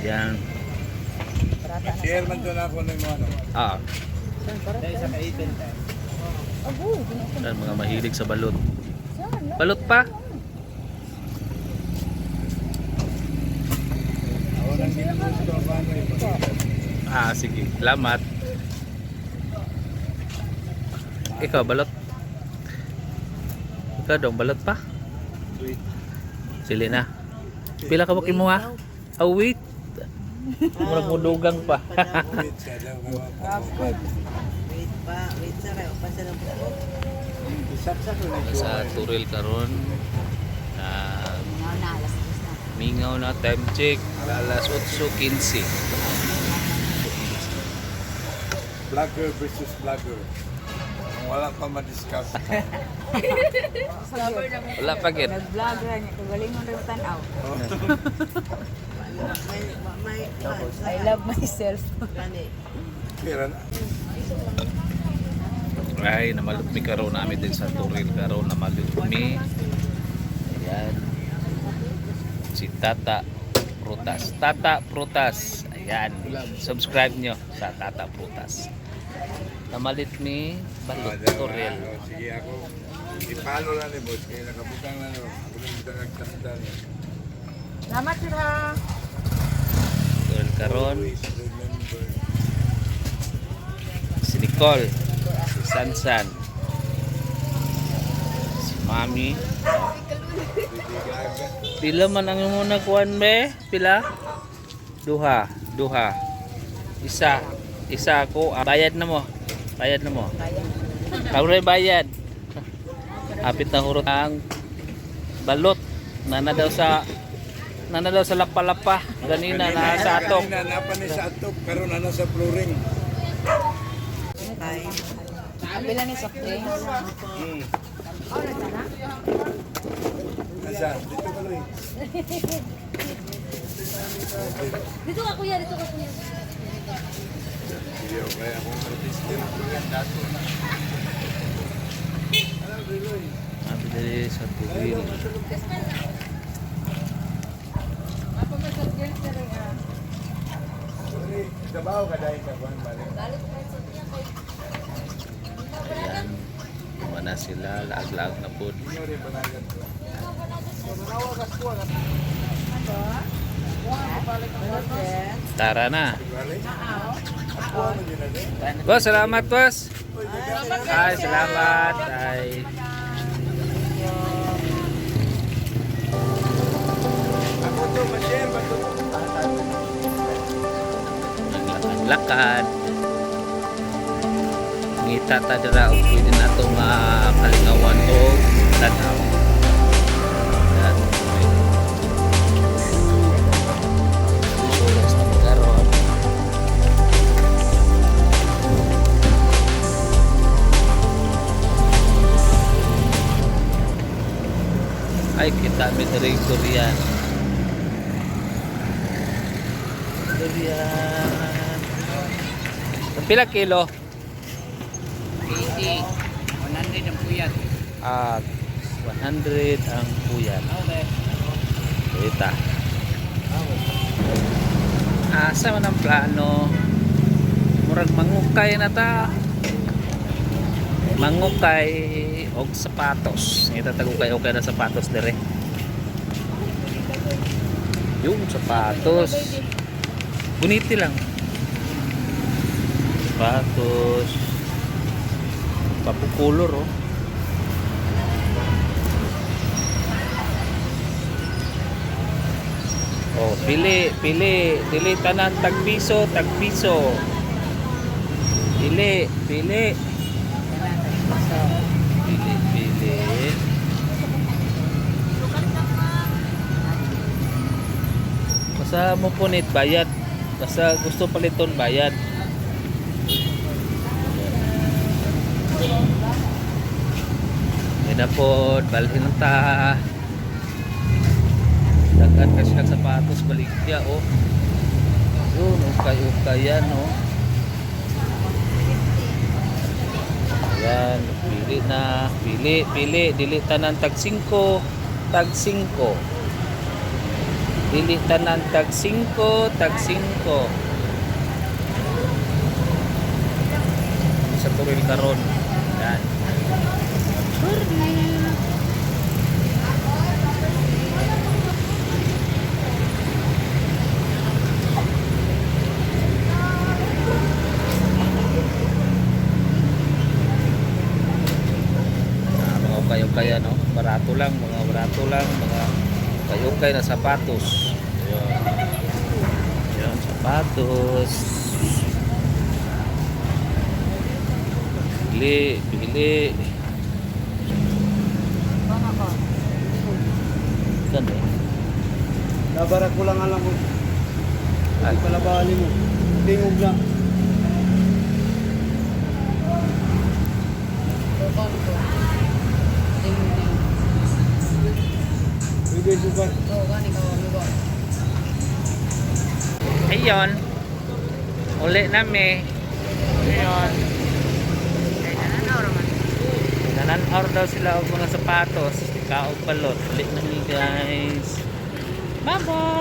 Yan. Share man doon ako ng mga ano. Ah, Dahil sa kaipin tayo. yan, mga mahilig sa balot. Balot pa? Ako nang ginugusto ako ano yung Ah, sige. Salamat. Ikaw, balot? Ikaw dong, balot pa? sweet. Sili na. Pila ka mo ha? Ah, wait. Murag mo dugang pa. Wait siya daw. Wait sa kayo. Pasa ng buko. Isaksak ko na Sa Turil karon. Mingaw na time check. Alas 8:15. Vlogger versus vlogger. Wala pa ma-discuss. Wala pa gid. Nag-vlog ra niya. Kagalingon rin tanaw. I love myself. Kira na. Ay, namalot mi karon namin din sa Turil karon, namalot mi. Ayan. Si Tata Prutas. Tata Prutas. Ayan. Subscribe nyo sa Tata Prutas. Namalit mi balot Turil. Sige ako. Ipalo lang ni boss. Kaya nakabutang na no. Ako nang butang nagkakita niya. Salamat sila. Turil karon. Always remember. Si Nicole. Si Sansan. Si Mami. Hindi gaga. Pila man ang imong nakuan be? Pila? Duha. Isa ako. Bayad na mo. Kauray bayad. Apit na hurot ang balot. Nana daw sa lapa-lapa. Ganina na sa atok. Kanina napa ni sa atok. Karon ano sa flooring. Bila ni soft drinks. Nasa, dito ka rin. Dito ka kuya. Sige, okay. Akong artista na po yan. Dato na. Alam, Riloy. Sabi dali sa Turil. Sorry, Davao ka dahil sa buwan balik. Ayan. Mana sila. Laag-laag na po. Inyo rin banagan ko. Tara na. Balik? Ako ano yun na rin? Boss, salamat boss. Ay, salamat. Ay. Ako to, ma-share ba to? Naglakad-lakad. Ngita ta dira og pwede na to makalingawan o tanaw. Yan. Oras na karon. Ay, kita mi diri durian. Durian. Pila kilo? 100 ang puyat. 100 ang puyan. Ita. Asa man ang plano? Murag mangukay na ta. Mangukay og sapatos. Ngita tagukay okay na sapatos dire. Yung sapatos. Buniti lang. Sapatos. Papukulor oh. Oh, pili tanan tagpiso. Pili. Pili. Basta mo punit bayad. Basta gusto paliton bayad. Yan na po, balhin lang ta. Dagan kasi ng sapatos baligya oh. Yun, ukay yan oh. Ayan, pili na. Pili. Dili tanan tag 5. Dili tanan tag 5, tag 5. Sa turil karon. Yan. Mga ukay-ukay ano, barato lang, mga ukay-ukay na sapatos. Ayun. Ayun, sapatos. Bili. Baka ko. Ganda eh. Nabarak ko lang alam mo. Ay, palabali mo. Tingog na. Baka ko. Ting. Pwede sukat. Oo, gani ka mo ba? Ayun. Uli nami. Ayun. Nananaw daw sila og mga sapatos. Ikaw balot. Uli nami guys. Bye-bye.